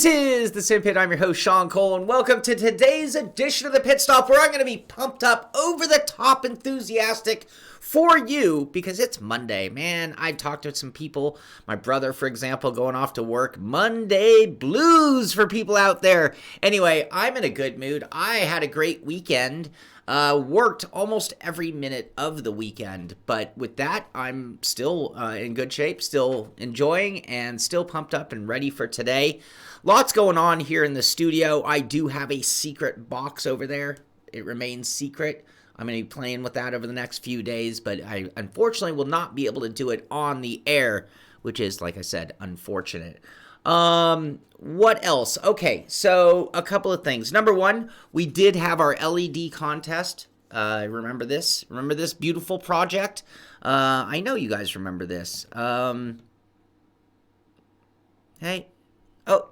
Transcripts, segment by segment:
This is the Simpit. I'm your host, Shaun Cole, and welcome to today's edition of the Pitstop, where I'm going to be pumped up, over the top enthusiastic for you because it's Monday. Man, I've talked to some people, my brother, for example, going off to work. Monday blues for people out there. Anyway, I'm in a good mood. I had a great weekend. Worked almost every minute of the weekend, but with that, I'm still in good shape, still enjoying, and still pumped up and ready for today. Lots going on here in the studio. I do have a secret box over there. It remains secret. I'm going to be playing with that over the next few days, but I unfortunately will not be able to do it on the air, which is, like I said, unfortunate. What else? Okay, so a couple of things. Number one, we did have our LED contest. Remember this? Remember this beautiful project? I know you guys remember this. Hey. Oh.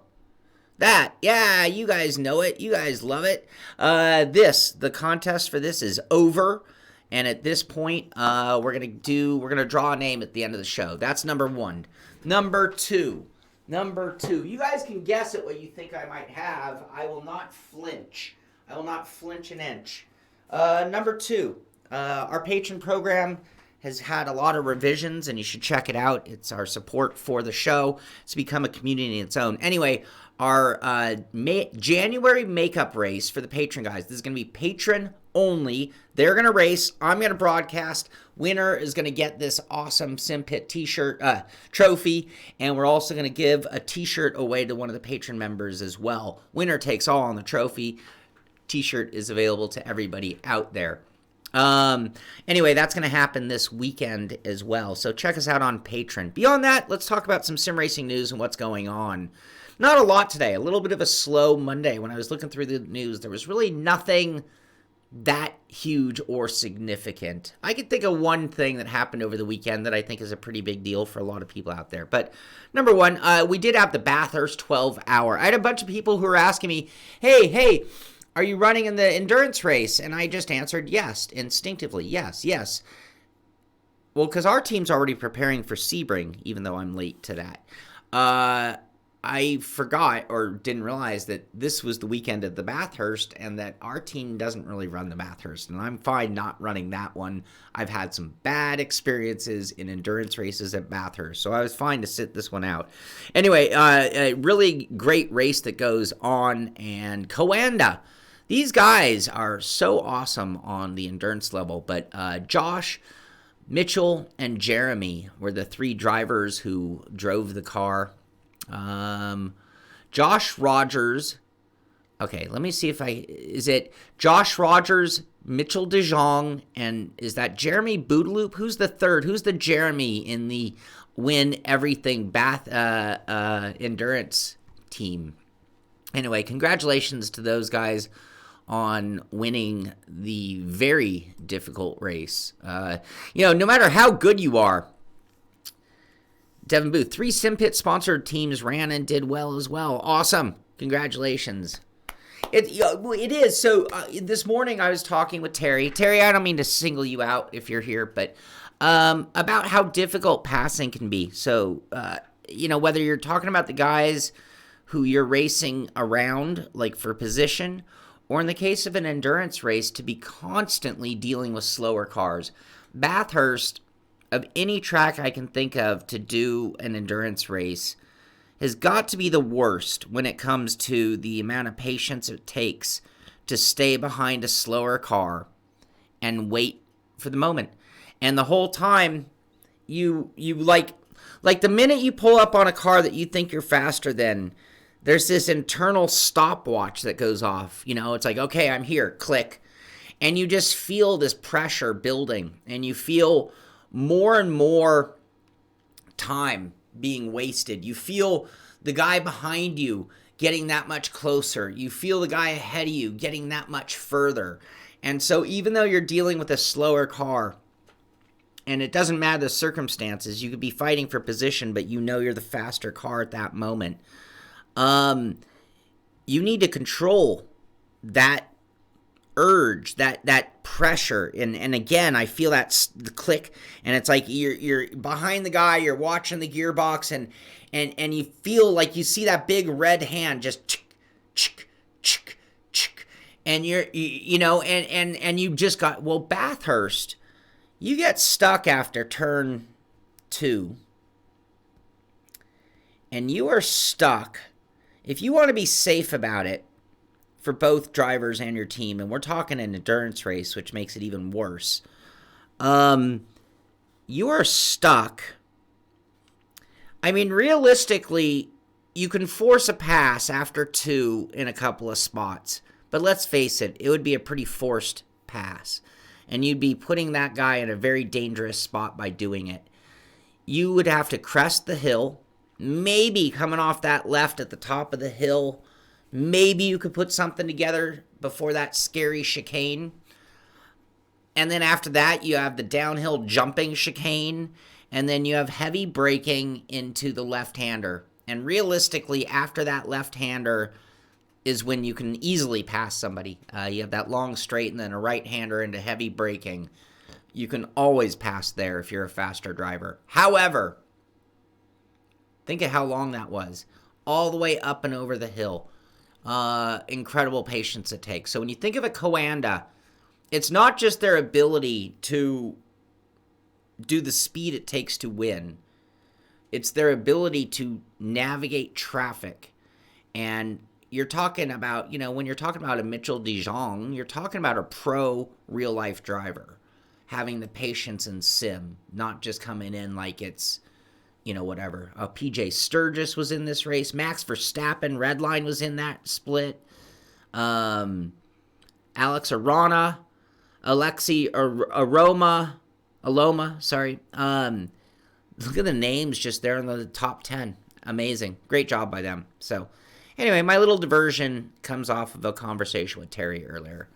That. Yeah, you guys know it. You guys love it. The contest for this is over. And at this point, we're gonna draw a name at the end of the show. That's number one. Number two, you guys can guess at what you think I might have. I will not flinch. I will not flinch an inch. Number two, our patron program has had a lot of revisions, and you should check it out. It's our support for the show. It's become a community in its own. Anyway, our January makeup race for the patron guys. This is going to be patron only. They're going to race. I'm going to broadcast. Winner is going to get this awesome Simpit t-shirt trophy, and we're also going to give a t-shirt away to one of the patron members as well. Winner takes all on the trophy. T-shirt is available to everybody out there. Anyway, that's going to happen this weekend as well, so check us out on Patreon. Beyond that, let's talk about some sim racing news and what's going on. Not a lot today. A little bit of a slow Monday. When I was looking through the news, there was really nothing that huge or significant. I could think of one thing that happened over the weekend that I think is a pretty big deal for a lot of people out there. But number one, we did have the Bathurst 12-hour. I had a bunch of people who were asking me, hey, are you running in the endurance race? And I just answered yes, instinctively, yes. Well, because our team's already preparing for Sebring, even though I'm late to that. I forgot or didn't realize that this was the weekend of the Bathurst and that our team doesn't really run the Bathurst. And I'm fine not running that one. I've had some bad experiences in endurance races at Bathurst, so I was fine to sit this one out. Anyway, a really great race that goes on, and Coanda. These guys are so awesome on the endurance level, but Josh, Mitchell, and Jeremy were the three drivers who drove the car. Josh Rogers. Okay, let me see if is it Josh Rogers, Mitchell DeJong, and is that Jeremy Boodaloop? Who's the third? Who's the Jeremy in the Win Everything endurance team? Anyway, congratulations to those guys on winning the very difficult race. No matter how good you are, Devin Booth, 3 Simpit sponsored teams ran and did well as well. Awesome. Congratulations. It is. So this morning I was talking with Terry. Terry, I don't mean to single you out if you're here, but about how difficult passing can be. So, whether you're talking about the guys who you're racing around, like for position, or in the case of an endurance race, to be constantly dealing with slower cars. Bathurst, of any track I can think of to do an endurance race, has got to be the worst when it comes to the amount of patience it takes to stay behind a slower car and wait for the moment. And the whole time, you like the minute you pull up on a car that you think you're faster than, there's this internal stopwatch that goes off. It's like, okay, I'm here, click. And you just feel this pressure building, and you feel more and more time being wasted. You feel the guy behind you getting that much closer. You feel the guy ahead of you getting that much further. And so even though you're dealing with a slower car, and it doesn't matter the circumstances, you could be fighting for position, but you're the faster car at that moment. You need to control that urge, that pressure, and again, I feel the click, and it's like you're behind the guy, you're watching the gearbox, and you feel like you see that big red hand just chick, chick, chick, and and you just got, well, Bathurst, you get stuck after turn 2, and you are stuck. If you want to be safe about it for both drivers and your team, and we're talking an endurance race, which makes it even worse, you are stuck. I mean, realistically, you can force a pass after 2 in a couple of spots, but let's face it, it would be a pretty forced pass, and you'd be putting that guy in a very dangerous spot by doing it. You would have to crest the hill, maybe coming off that left at the top of the hill. Maybe you could put something together before that scary chicane. And then after that, you have the downhill jumping chicane. And then you have heavy braking into the left-hander. And realistically, after that left-hander is when you can easily pass somebody. You have that long straight and then a right-hander into heavy braking. You can always pass there if you're a faster driver. However, think of how long that was. All the way up and over the hill. Incredible patience it takes. So when you think of a Coanda, it's not just their ability to do the speed it takes to win. It's their ability to navigate traffic. And you're talking about, when you're talking about a Mitchell DeJong, you're talking about a pro real-life driver having the patience in sim, not just coming in like it's, whatever. PJ Sturgis was in this race. Max Verstappen, Redline, was in that split. Alex Arana, Alexi Aloma, sorry. Look at the names just there in the top 10. Amazing. Great job by them. So, anyway, my little diversion comes off of a conversation with Terry earlier.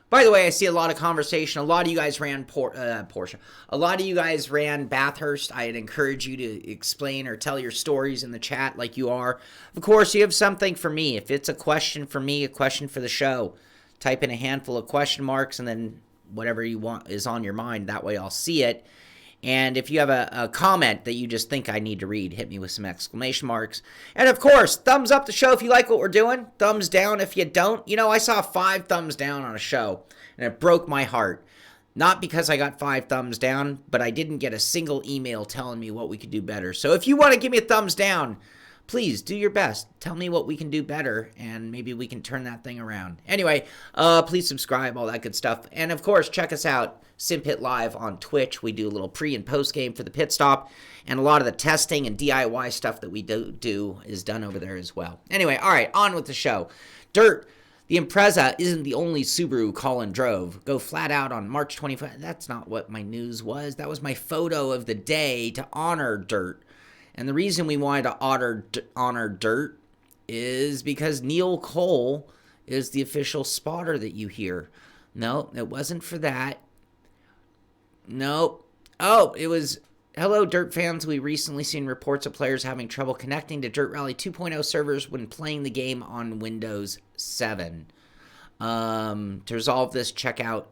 By the way, I see a lot of conversation. A lot of you guys ran Porsche. A lot of you guys ran Bathurst. I'd encourage you to explain or tell your stories in the chat like you are. Of course, you have something for me. If it's a question for me, a question for the show, type in a handful of question marks and then whatever you want is on your mind. That way I'll see it. And if you have a comment that you just think I need to read, hit me with some exclamation marks. And of course, thumbs up the show if you like what we're doing. Thumbs down if you don't. I saw 5 thumbs down on a show, and it broke my heart. Not because I got 5 thumbs down, but I didn't get a single email telling me what we could do better. So if you want to give me a thumbs down, please do your best. Tell me what we can do better, and maybe we can turn that thing around. Anyway, please subscribe, all that good stuff. And of course, check us out, Simpit Live on Twitch. We do a little pre and post game for the pit stop, and a lot of the testing and DIY stuff that we do is done over there as well. Anyway, all right, on with the show. Dirt, the Impreza isn't the only Subaru Colin drove. Go flat out on March 25th. That's not what my news was. That was my photo of the day to honor Dirt. And the reason we wanted to honor Dirt is because Neil Cole is the official spotter that you hear. No, it wasn't for that. No. Oh, it was, hello, Dirt fans. We recently seen reports of players having trouble connecting to Dirt Rally 2.0 servers when playing the game on Windows 7. To resolve this, check out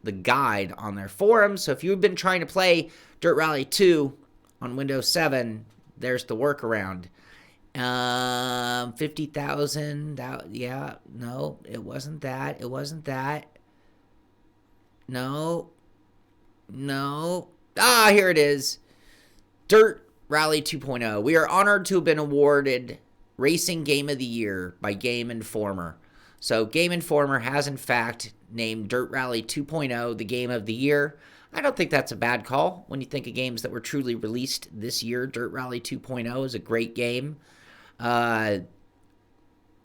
the guide on their forum. So if you've been trying to play Dirt Rally 2 on Windows 7, there's the workaround. 50,000. Yeah, no, it wasn't that. It wasn't that. No. Here it is. Dirt Rally 2.0. We are honored to have been awarded Racing Game of the Year by Game Informer. So Game Informer has in fact named Dirt Rally 2.0 the Game of the Year. I don't think that's a bad call when you think of games that were truly released this year. Dirt Rally 2.0 is a great game. With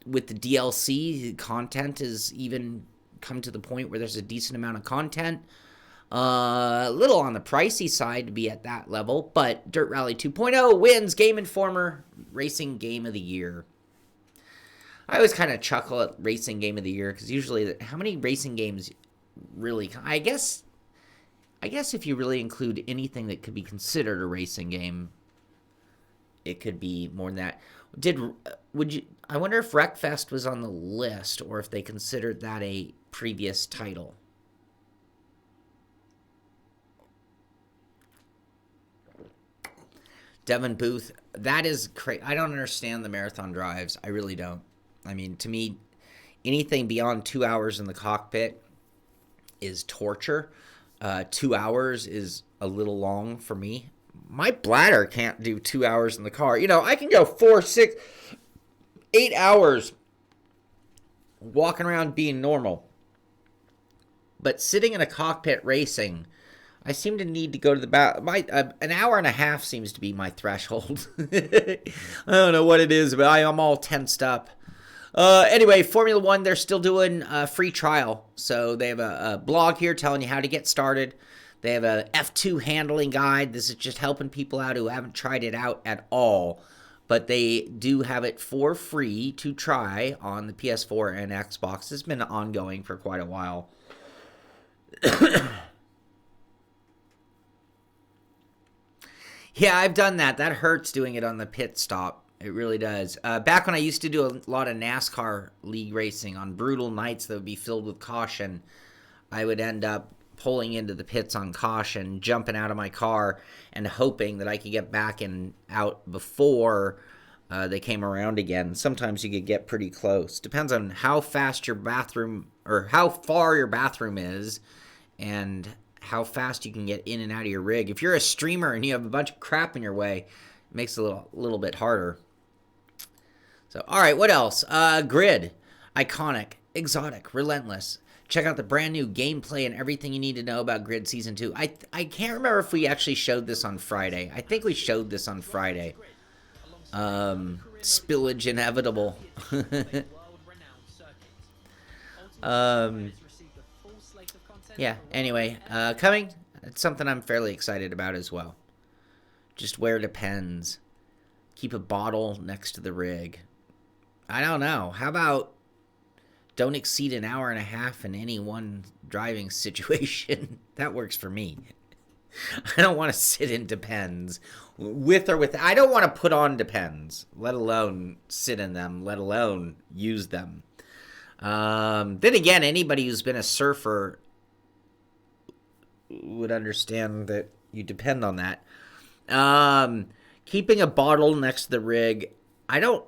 the DLC, the content has even come to the point where there's a decent amount of content. A little on the pricey side to be at that level, but Dirt Rally 2.0 wins Game Informer Racing Game of the Year. I always kind of chuckle at Racing Game of the Year because usually, how many racing games really? I guess if you really include anything that could be considered a racing game, it could be more than that. I wonder if Wreckfest was on the list or if they considered that a previous title. Devin Booth, that is crazy. I don't understand the marathon drives. I really don't. I mean, to me, anything beyond 2 hours in the cockpit is torture. 2 hours is a little long for me. My bladder can't do 2 hours in the car. You know, I can go 4, 6, 8 hours walking around being normal. But sitting in a cockpit racing, I seem to need to go to the bath. An hour and a half seems to be my threshold. I don't know what it is, but I'm all tensed up. Anyway, Formula One, they're still doing a free trial. So they have a blog here telling you how to get started. They have a F2 handling guide. This is just helping people out who haven't tried it out at all. But they do have it for free to try on the PS4 and Xbox. It's been ongoing for quite a while. Yeah, I've done that. That hurts doing it on the Pitstop. It really does. Back when I used to do a lot of NASCAR league racing on brutal nights that would be filled with caution, I would end up pulling into the pits on caution, jumping out of my car, and hoping that I could get back and out before they came around again. Sometimes you could get pretty close. Depends on how fast your bathroom, or how far your bathroom is, and how fast you can get in and out of your rig. If you're a streamer and you have a bunch of crap in your way, it makes it a little bit harder. So, all right, what else? Grid, iconic, exotic, relentless. Check out the brand new gameplay and everything you need to know about Grid Season 2. I can't remember if we actually showed this on Friday. I think we showed this on Friday. Spillage inevitable. Yeah, anyway, coming. It's something I'm fairly excited about as well. Just where it depends. Keep a bottle next to the rig. I don't know. How about don't exceed an hour and a half in any one driving situation? That works for me. I don't want to sit in Depends with or without. I don't want to put on Depends, let alone sit in them, let alone use them. Then again, anybody who's been a surfer would understand that you depend on that. Keeping a bottle next to the rig. I don't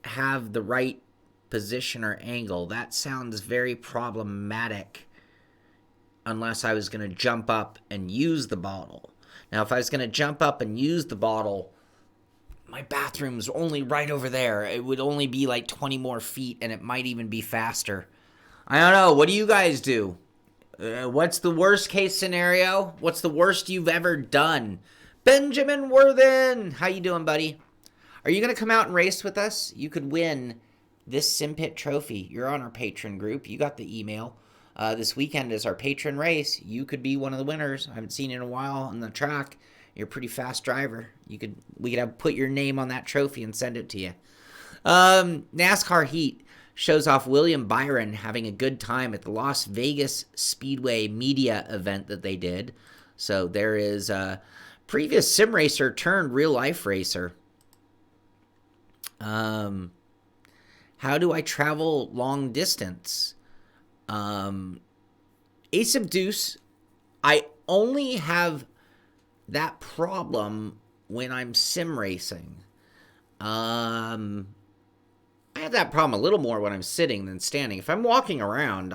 have the right position or angle. That sounds very problematic unless I was going to jump up and use the bottle. Now, if I was going to jump up and use the bottle, my bathroom's only right over there. It would only be like 20 more feet, and it might even be faster. I don't know. What do you guys do? What's the worst case scenario? What's the worst you've ever done? Benjamin Worthen, how you doing, buddy? Are you going to come out and race with us? You could win this Simpit trophy. You're on our patron group. You got the email. This weekend is our patron race. You could be one of the winners. I haven't seen you in a while on the track. You're a pretty fast driver. We could put your name on that trophy and send it to you. NASCAR Heat shows off William Byron having a good time at the Las Vegas Speedway media event that they did. So there is a previous sim racer turned real life racer. How do I travel long distance? Ace of Deuce, I only have that problem when I'm sim racing. I have that problem a little more when I'm sitting than standing. If I'm walking around,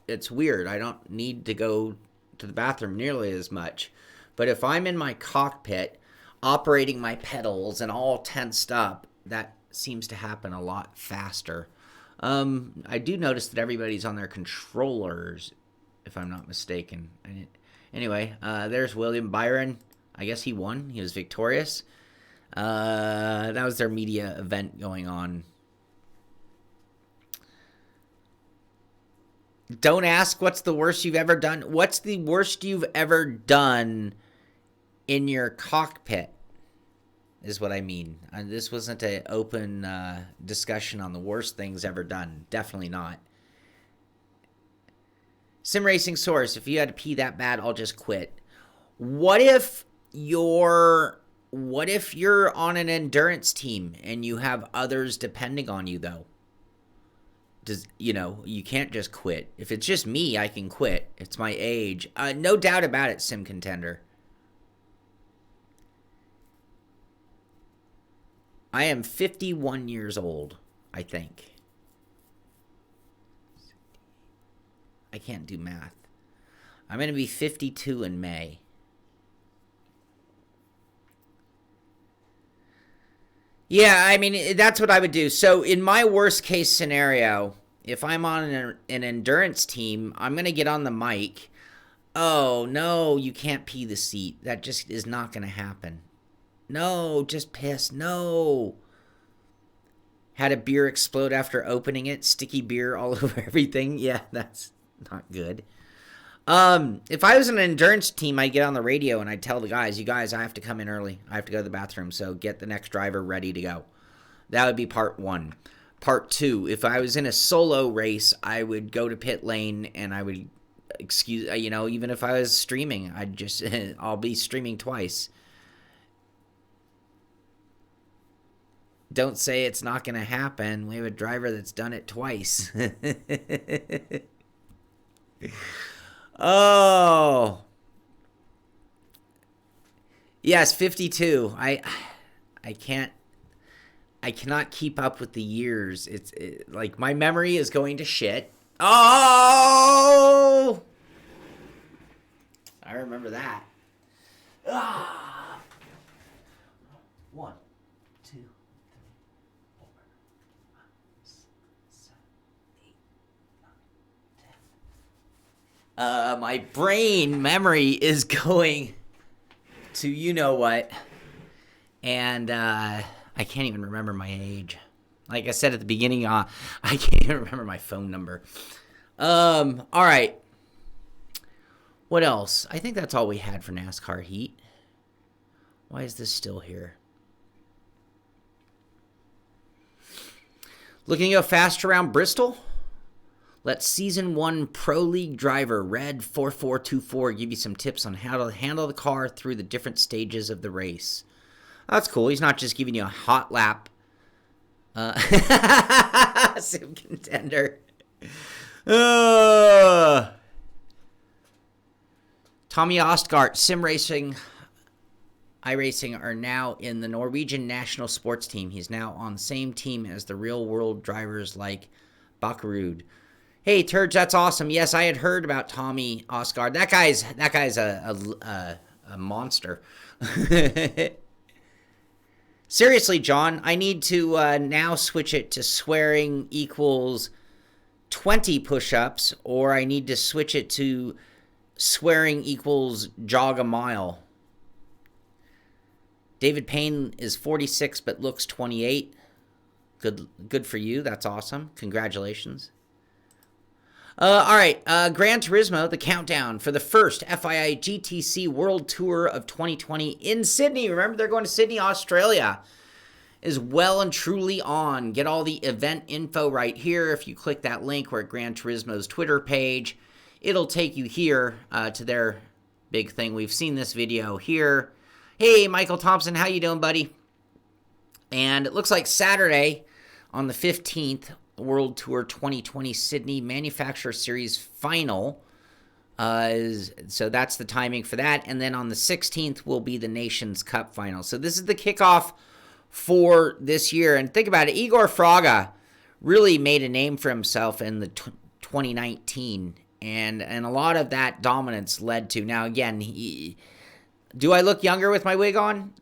it's weird. I don't need to go to the bathroom nearly as much. But if I'm in my cockpit, operating my pedals and all tensed up, that seems to happen a lot faster. I do notice that everybody's on their controllers, if I'm not mistaken. Anyway, there's William Byron. I guess he won. He was victorious. That was their media event going on. Don't ask what's the worst you've ever done. What's the worst you've ever done in your cockpit is what I mean. This wasn't an open discussion on the worst things ever done. Definitely not. Sim Racing Source, if you had to pee that bad, I'll just quit. What if your What if you're on an endurance team and you have others depending on you, though? You can't just quit. If it's just me, I can quit. It's my age. No doubt about it, Sim Contender. I am 51 years old, I think. I can't do math. I'm going to be 52 in May. Yeah, I mean, that's what I would do. So in my worst case scenario, if I'm on an endurance team, I'm going to get on the mic. Oh, no, you can't pee the seat. That just is not going to happen. No, just piss. No. Had a beer explode after opening it. Sticky beer all over everything. Yeah, that's not good. If I was an endurance team, I'd get on the radio and I'd tell the guys, you guys, I have to come in early. I have to go to the bathroom, so get the next driver ready to go. That would be part one. Part two, if I was in a solo race, I would go to pit lane and I would, even if I was streaming, I'll be streaming twice. Don't say it's not going to happen. We have a driver that's done it twice. Oh. Yes, 52. I cannot keep up with the years. It's like my memory is going to shit. Oh! I remember that. Ah. 1, 2, 3, 4, 5, 6, 7, 8, 9, 10. My brain memory is going to you know what, and I can't even remember my age. Like I said at the beginning, I can't even remember my phone number. All right. What else? I think that's all we had for NASCAR Heat. Why is this still here? Looking to go faster around Bristol? Let Season 1 Pro League driver Red4424 give you some tips on how to handle the car through the different stages of the race. That's cool. He's not just giving you a hot lap. Sim Contender. Tommy Ostgaard, Sim Racing, iRacing are now in the Norwegian national sports team. He's now on the same team as the real world drivers like Bakkerud. Hey, Turge, that's awesome. Yes, I had heard about Tommy Ostgaard. That guy's a monster. Seriously, John, I need to now switch it to swearing equals 20 push-ups, or I need to switch it to swearing equals jog a mile. David Payne is 46 but looks 28. Good for you. That's awesome. Congratulations. All right, Gran Turismo, the countdown for the first FIA GTC World Tour of 2020 in Sydney. Remember, they're going to Sydney, Australia. Is well and truly on. Get all the event info right here. If you click that link, we're at Gran Turismo's Twitter page. It'll take you here to their big thing. We've seen this video here. Hey, Michael Thompson, how you doing, buddy? And it looks like Saturday on the 15th, World Tour 2020 Sydney Manufacturer Series Final. So that's the timing for that. And then on the 16th will be the Nations Cup Final. So this is the kickoff for this year. And think about it, Igor Fraga really made a name for himself in the 2019. And a lot of that dominance led to, now again, do I look younger with my wig on?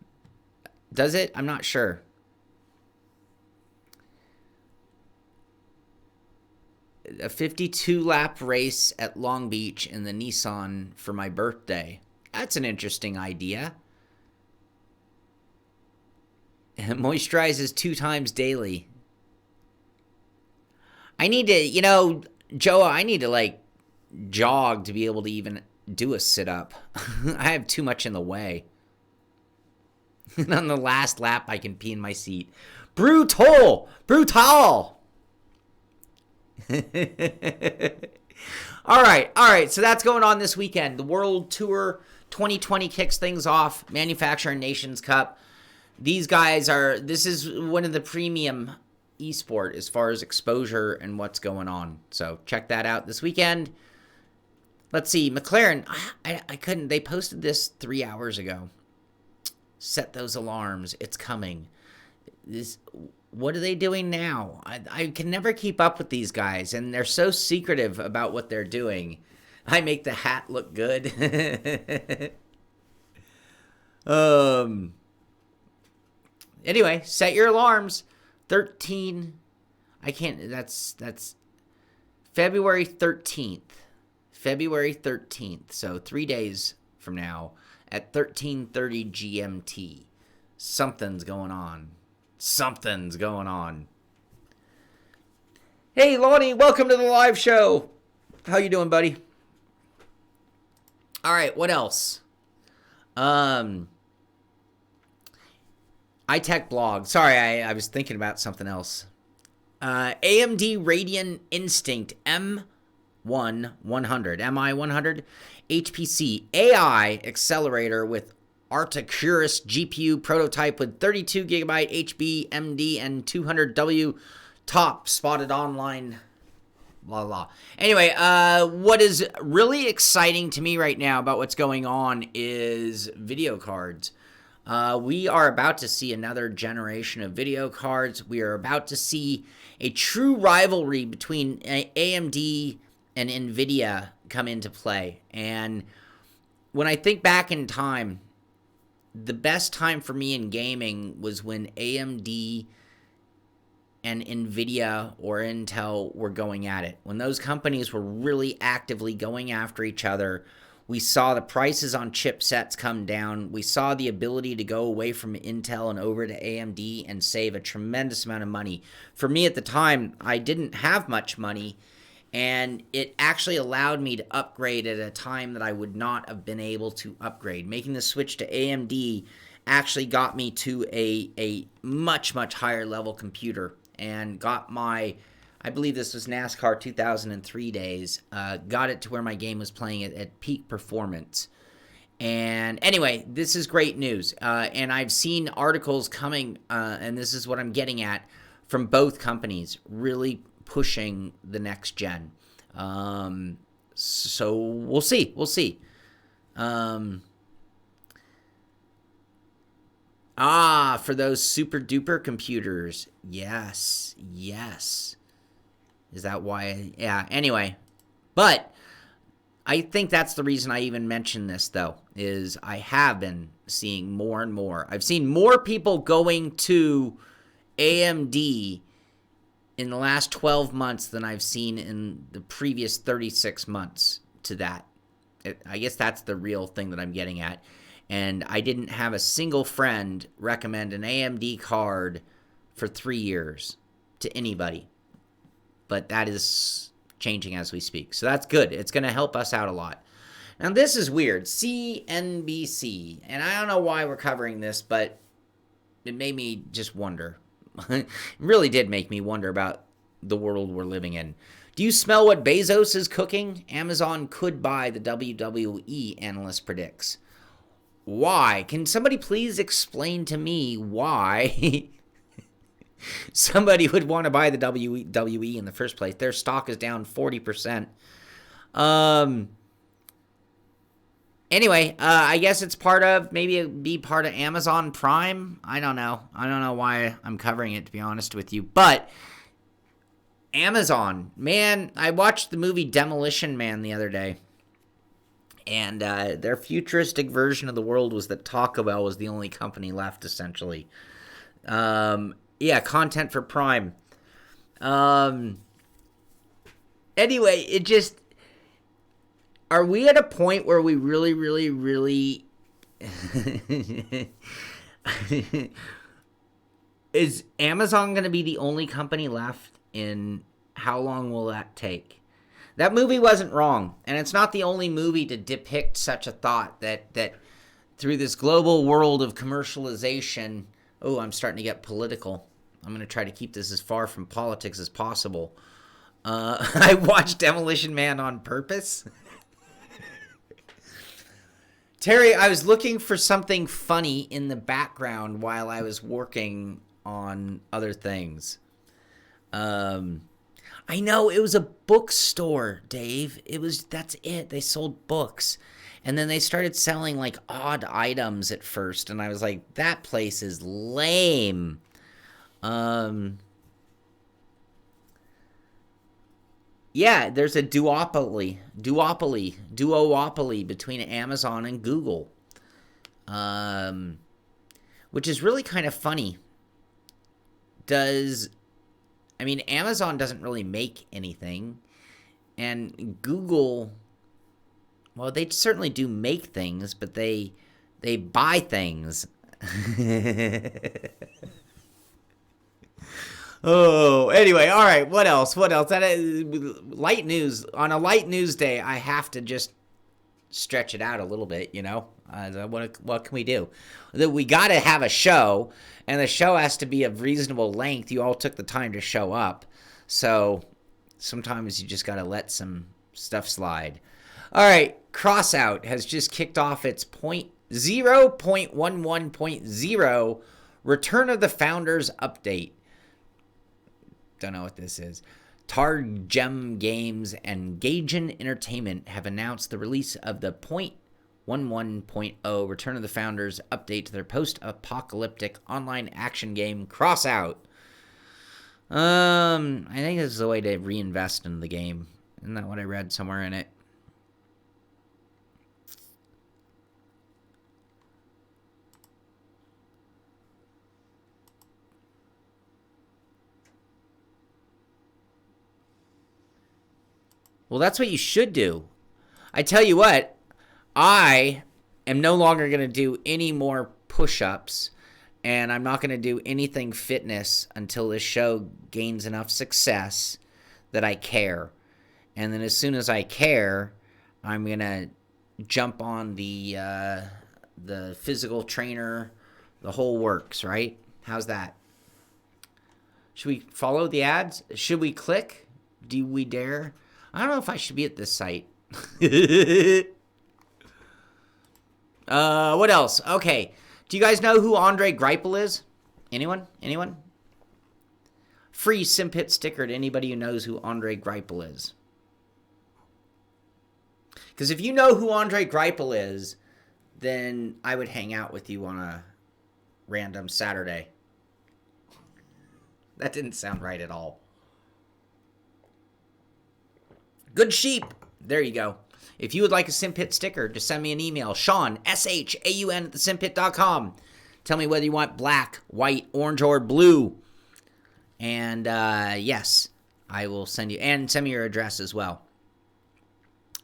Does it? I'm not sure. A 52-lap race at Long Beach in the Nissan for my birthday. That's an interesting idea. And moisturizes 2 times daily. I need to, Joa, I need to, jog to be able to even do a sit-up. I have too much in the way. And on the last lap, I can pee in my seat. Brutal! All right. So that's going on this weekend. The World Tour 2020 kicks things off. Manufacturer Nations Cup. these guys are, this is one of the premium esport as far as exposure and what's going on. So check that out this weekend. Let's see, McLaren, I couldn't, they posted this 3 hours ago. Set those alarms, it's coming. What are they doing now? I can never keep up with these guys, and they're so secretive about what they're doing. I make the hat look good. Anyway, set your alarms. 13. I can't. That's February 13th. February 13th. So 3 days from now at 13:30 GMT. Something's going on. Something's going on. Hey, Lonnie, welcome to the live show. How you doing, buddy? All right, what else? iTech blog. Sorry, I was thinking about something else. AMD Radeon Instinct M100, MI100, HPC AI accelerator with Accuforce GPU prototype with 32GB HBMD and 200W top spotted online. Blah, blah. Anyway, what is really exciting to me right now about what's going on is video cards. We are about to see another generation of video cards. We are about to see a true rivalry between AMD and NVIDIA come into play. And when I think back in time, the best time for me in gaming was when AMD and NVIDIA or Intel were going at it. When those companies were really actively going after each other, we saw the prices on chipsets come down. We saw the ability to go away from Intel and over to AMD and save a tremendous amount of money. For me at the time, I didn't have much money, and it actually allowed me to upgrade at a time that I would not have been able to upgrade. Making the switch to AMD actually got me to a much, much higher level computer and got my, I believe this was NASCAR 2003 days, got it to where my game was playing at peak performance. And anyway, this is great news. And I've seen articles coming, and this is what I'm getting at, from both companies really pushing the next gen. So we'll see. We'll see. For those super duper computers. Yes. Yes. Is that why? Yeah, anyway. But I think that's the reason I even mentioned this, though, is I have been seeing more and more. I've seen more people going to AMD in the last 12 months than I've seen in the previous 36 months to that. I guess that's the real thing that I'm getting at. And I didn't have a single friend recommend an AMD card for 3 years to anybody. But that is changing as we speak. So that's good. It's going to help us out a lot. Now, this is weird. CNBC. And I don't know why we're covering this, but it made me just wonder. It really did make me wonder about the world we're living in. Do you smell what Bezos is cooking? Amazon could buy the WWE, analyst predicts. Why? Can somebody please explain to me why somebody would want to buy the WWE in the first place? Their stock is down 40%. Anyway, I guess it's maybe it'd be part of Amazon Prime. I don't know. I don't know why I'm covering it, to be honest with you. But Amazon, man, I watched the movie Demolition Man the other day. And their futuristic version of the world was that Taco Bell was the only company left, essentially. Yeah, content for Prime. Anyway, it just... Are we at a point where we really, really, really... Is Amazon going to be the only company left? In how long will that take? That movie wasn't wrong, and it's not the only movie to depict such a thought that through this global world of commercialization... Oh, I'm starting to get political. I'm going to try to keep this as far from politics as possible. I watched Demolition Man on purpose Terry, I was looking for something funny in the background while I was working on other things. I know, it was a bookstore, Dave. That's it. They sold books. And then they started selling like odd items at first, and I was like, that place is lame. Yeah, there's a duopoly between Amazon and Google, which is really kind of funny. Amazon doesn't really make anything, and Google, well, they certainly do make things, but they buy things. Oh, anyway, all right. What else? That is light news. On a light news day, I have to just stretch it out a little bit, What can we do? We got to have a show, and the show has to be of reasonable length. You all took the time to show up, so sometimes you just got to let some stuff slide. All right, Crossout has just kicked off its 0.11.0 Return of the Founders update. Don't know what this is. Targem Games and Gaijin Entertainment have announced the release of the 0.11.0 Return of the Founders update to their post-apocalyptic online action game Crossout. I think this is a way to reinvest in the game. Isn't that what I read somewhere in it? Well, that's what you should do. I tell you what, I am no longer going to do any more push-ups, and I'm not going to do anything fitness until this show gains enough success that I care. And then as soon as I care, I'm going to jump on the physical trainer, the whole works, right? How's that? Should we follow the ads? Should we click? Do we dare? I don't know if I should be at this site. What else? Okay. Do you guys know who Andre Greipel is? Anyone? Free Simpit sticker to anybody who knows who Andre Greipel is. Because if you know who Andre Greipel is, then I would hang out with you on a random Saturday. That didn't sound right at all. Good sheep. There you go. If you would like a Simpit sticker, just send me an email. Shaun, SHAUN @thesimpit.com. Tell me whether you want black, white, orange, or blue. And yes, I will send you. And send me your address as well.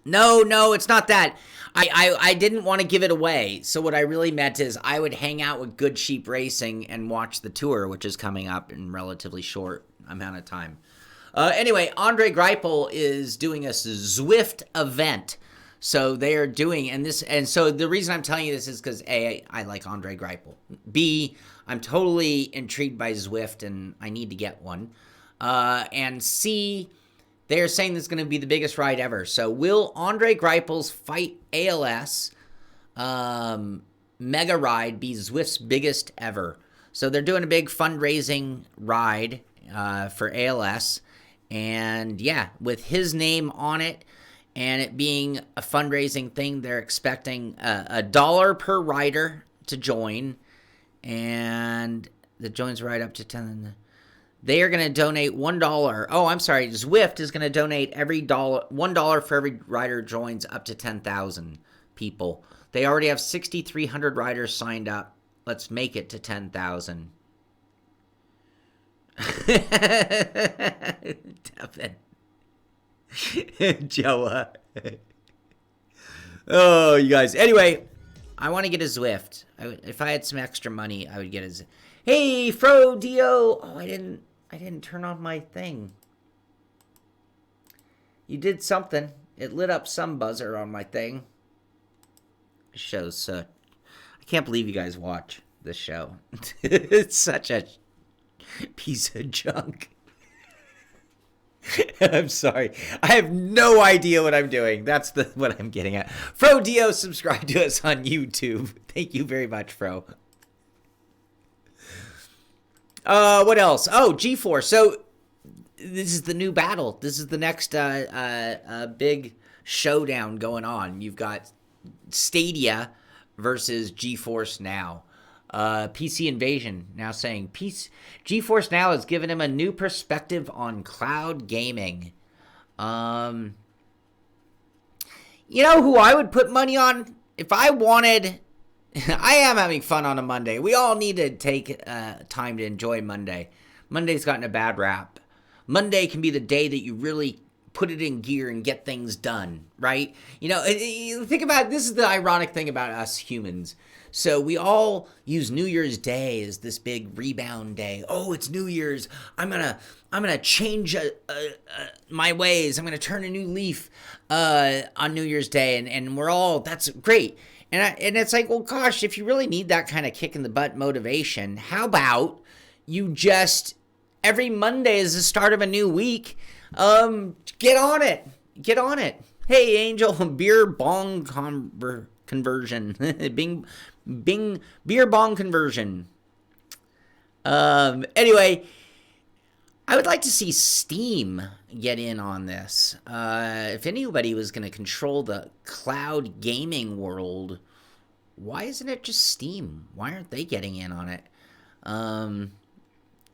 No, it's not that. I didn't want to give it away. So what I really meant is I would hang out with Good Sheep Racing and watch the tour, which is coming up in relatively short amount of time. Anyway, Andre Greipel is doing a Zwift event. So they are doing, and so the reason I'm telling you this is because A, I like Andre Greipel. B, I'm totally intrigued by Zwift and I need to get one. And C, they are saying this is going to be the biggest ride ever. So will Andre Greipel's Fight ALS mega ride be Zwift's biggest ever? So they're doing a big fundraising ride for ALS. And yeah, with his name on it and it being a fundraising thing, they're expecting $1 per rider to join. And the joins right up to 10. They are going to donate $1. Oh, I'm sorry. Zwift is going to donate $1 for every rider joins up to 10,000 people. They already have 6,300 riders signed up. Let's make it to 10,000. Devin. Joa. Oh, you guys. Anyway, I want to get a Zwift. If I had some extra money, I would get a Zwift. Hey, Fro Dio. Oh, I didn't turn on my thing. You did something. It lit up some buzzer on my thing. Shows. I can't believe you guys watch this show. It's such a piece of junk. I'm sorry. I have no idea what I'm doing. That's what I'm getting at. Fro Dio, subscribe to us on YouTube. Thank you very much, Fro. What else? Oh, GeForce. So this is the new battle. This is the next big showdown going on. You've got Stadia versus GeForce Now. PC Invasion now saying GeForce Now has given him a new perspective on cloud gaming. You know who I would put money on if I wanted? I am having fun on a Monday. We all need to take time to enjoy Monday. Monday's gotten a bad rap. Monday can be the day that you really put it in gear and get things done, right? You know, think about it, this is the ironic thing about us humans. So we all use New Year's Day as this big rebound day. Oh, it's New Year's. I'm gonna change my ways. I'm gonna turn a new leaf on New Year's Day, and we're all, that's great. And it's like, well, gosh, if you really need that kind of kick in the butt motivation, how about you just every Monday is the start of a new week? Get on it. Get on it. Hey, Angel, beer bong conversion. Bing beer bong conversion. Anyway, I would like to see Steam get in on this. If anybody was going to control the cloud gaming world, why isn't it just Steam? Why aren't they getting in on it?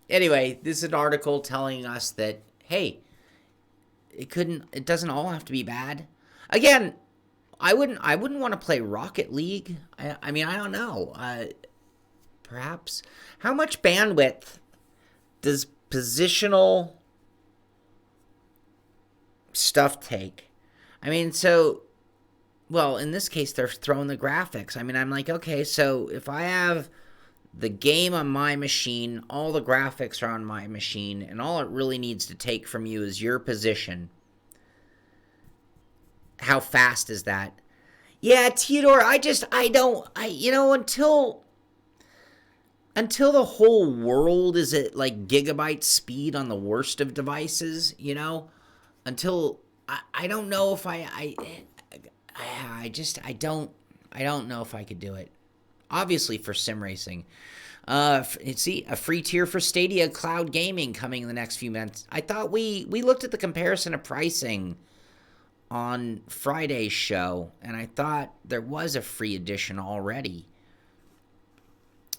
Anyway, this is an article telling us that, hey, it doesn't all have to be bad. Again, I wouldn't want to play Rocket League. I mean, I don't know. Perhaps. How much bandwidth does positional stuff take? I mean, so, well, in this case, they're throwing the graphics. I mean, I'm like, okay, so if I have the game on my machine, all the graphics are on my machine, and all it really needs to take from you is your position. How fast is that? Yeah, Theodore, until the whole world is at like gigabyte speed on the worst of devices, until I don't know if I don't know if I could do it. Obviously for sim racing. See, a free tier for Stadia cloud gaming coming in the next few months. I thought we looked at the comparison of pricing on Friday's show, and I thought there was a free edition already,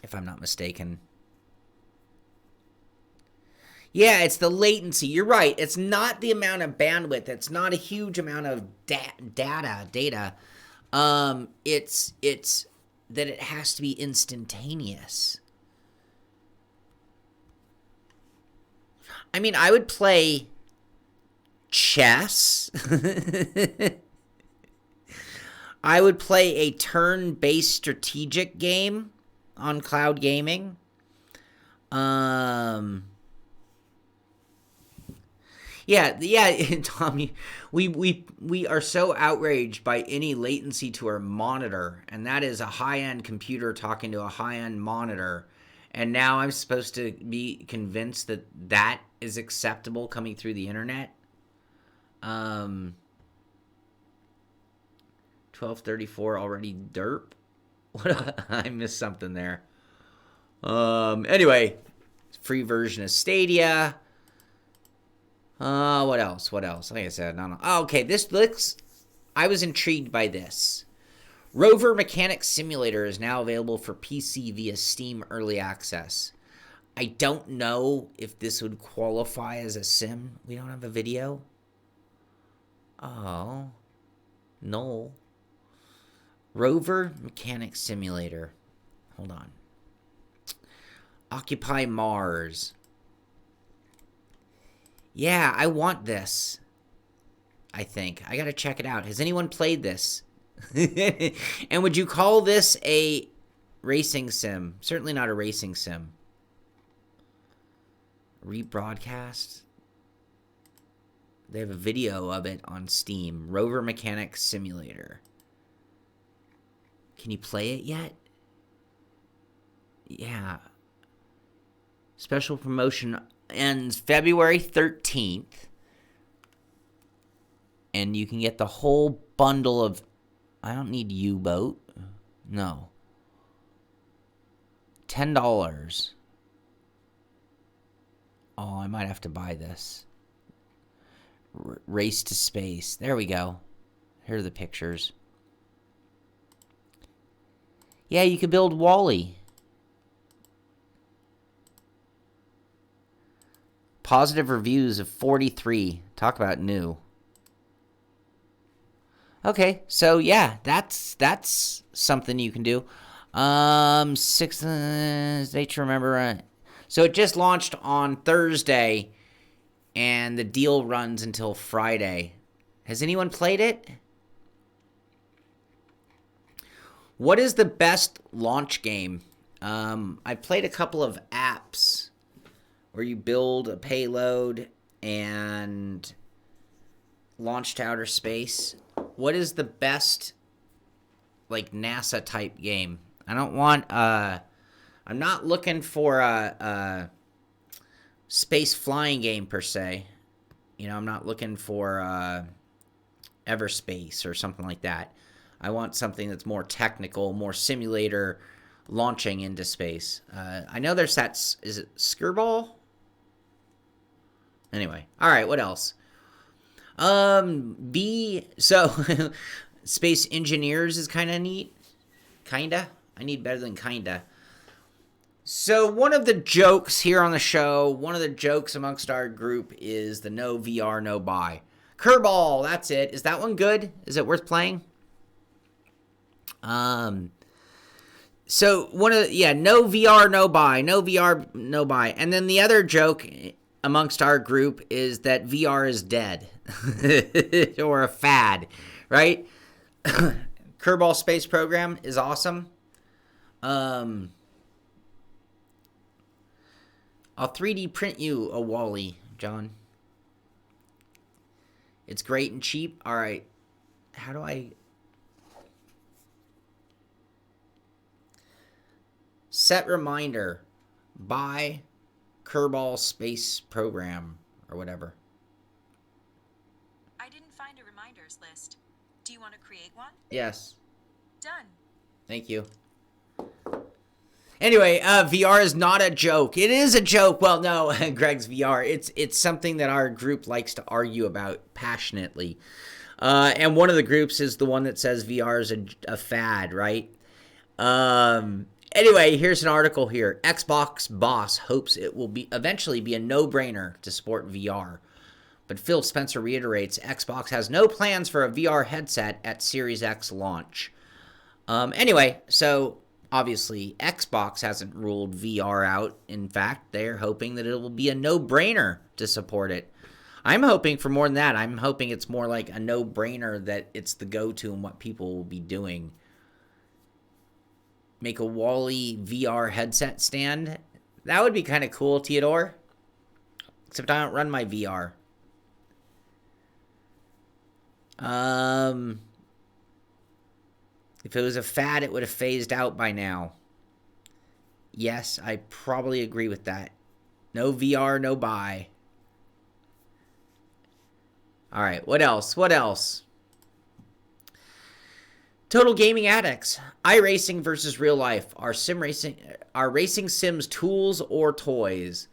if I'm not mistaken. Yeah, it's the latency. You're right. It's not the amount of bandwidth. It's not a huge amount of data. It's that it has to be instantaneous. I mean, I would play chess. I would play a turn-based strategic game on cloud gaming. Yeah, Tommy, we are so outraged by any latency to our monitor, and that is a high-end computer talking to a high-end monitor, and now I'm supposed to be convinced that that is acceptable coming through the internet. 1234 already derp. What? I missed something there. Anyway, free version of Stadia. What else? Like I said, I don't know. Oh, okay, this looks... I was intrigued by this. Rover Mechanic Simulator is now available for PC via Steam Early Access. I don't know if this would qualify as a sim. We don't have a video. Oh. No. Rover Mechanic Simulator. Hold on. Occupy Mars. Yeah, I want this. I think. I gotta check it out. Has anyone played this? And would you call this a racing sim? Certainly not a racing sim. Rebroadcast. They have a video of it on Steam. Rover Mechanic Simulator. Can you play it yet? Yeah. Special promotion ends February 13th. and you can get the whole bundle of... I don't need U-boat. No. $10. Oh, I might have to buy this. Race to space. There we go. Here are the pictures. Yeah, you could build Wall-E. Positive reviews of 43. Talk about new. Okay, so yeah, that's something you can do. 6 date to remember. So it just launched on Thursday, and the deal runs until Friday. Has anyone played it? What is the best launch game? I've played a couple of apps where you build a payload and launch to outer space. What is the best, like, NASA type game? I don't want, I'm not looking for a space flying game per se. You know, I'm not looking for Everspace or something like that. I want something that's more technical, more simulator launching into space. I know there's that, is it Skirball? Anyway, all right, what else? So Space Engineers is kind of neat. Kinda? I need better than kinda. So one of the jokes here on the show, one of the jokes amongst our group is the no VR, no buy. Kerbal, that's it. Is that one good? Is it worth playing? So one of no VR, no buy. No VR, no buy. And then the other joke amongst our group is that VR is dead. Or a fad, right? Kerbal Space Program is awesome. I'll 3D print you a Wall-E, John. It's great and cheap. All right. How do I... Set reminder. Buy Kerbal Space Program or whatever. I didn't find a reminders list. Do you want to create one? Yes. Done. Thank you. Anyway, VR is not a joke. It is a joke. Well, no, Greg's VR. It's something that our group likes to argue about passionately. And one of the groups is the one that says VR is a fad, right? Anyway, here's an article here. Xbox boss hopes it will eventually be a no-brainer to support VR. But Phil Spencer reiterates Xbox has no plans for a VR headset at Series X launch. Anyway, so obviously Xbox hasn't ruled VR out. In fact, they're hoping that it will be a no-brainer to support it. I'm hoping for more than that. I'm hoping it's more like a no-brainer that it's the go-to and what people will be doing. Make a Wall-E VR headset stand. That would be kind of cool, Theodore. Except I don't run my VR. If it was a fad, it would have phased out by now. Yes, I probably agree with that. No VR, no buy. All right, what else? What else? Total Gaming Addicts. iRacing versus real life. Are racing sims tools or toys?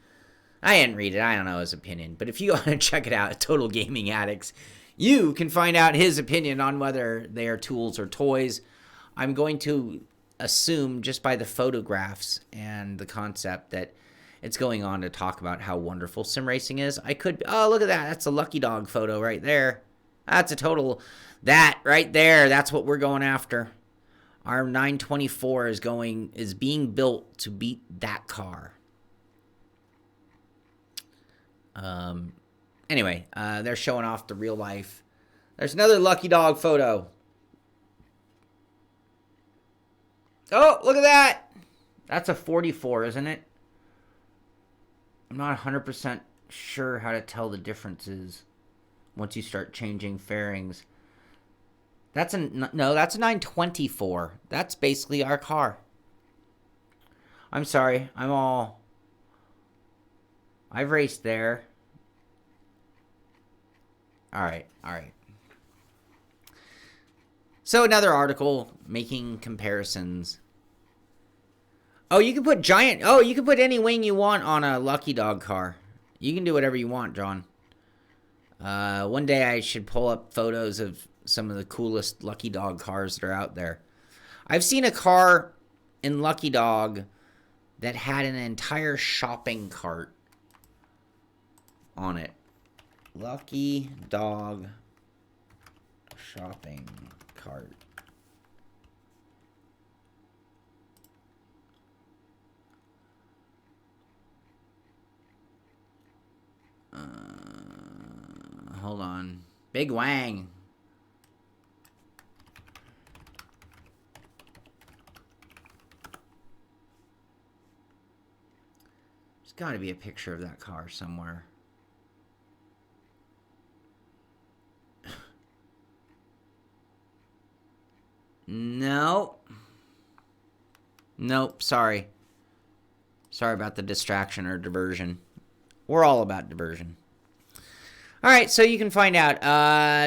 I didn't read it. I don't know his opinion. But if you want to check it out, Total Gaming Addicts, you can find out his opinion on whether they are tools or toys. I'm going to assume just by the photographs and the concept that it's going on to talk about how wonderful sim racing is. Oh, look at that. That's a Lucky Dog photo right there. That's a total... That right there, that's what we're going after. Our 924 is being built to beat that car. Anyway, they're showing off the real life. There's another Lucky Dog photo. Oh, look at that. That's a 44, isn't it? I'm not 100% sure how to tell the differences once you start changing fairings. That's a 924. That's basically our car. I'm sorry. I've raced there. All right. So another article making comparisons. Oh, you can put you can put any wing you want on a Lucky Dog car. You can do whatever you want, John. One day I should pull up photos of some of the coolest Lucky Dog cars that are out there. I've seen a car in Lucky Dog that had an entire shopping cart on it. Lucky Dog shopping cart. Hold on. Big Wang. There's got to be a picture of that car somewhere. No. Nope, sorry. Sorry about the distraction or diversion. We're all about diversion. All right, so you can find out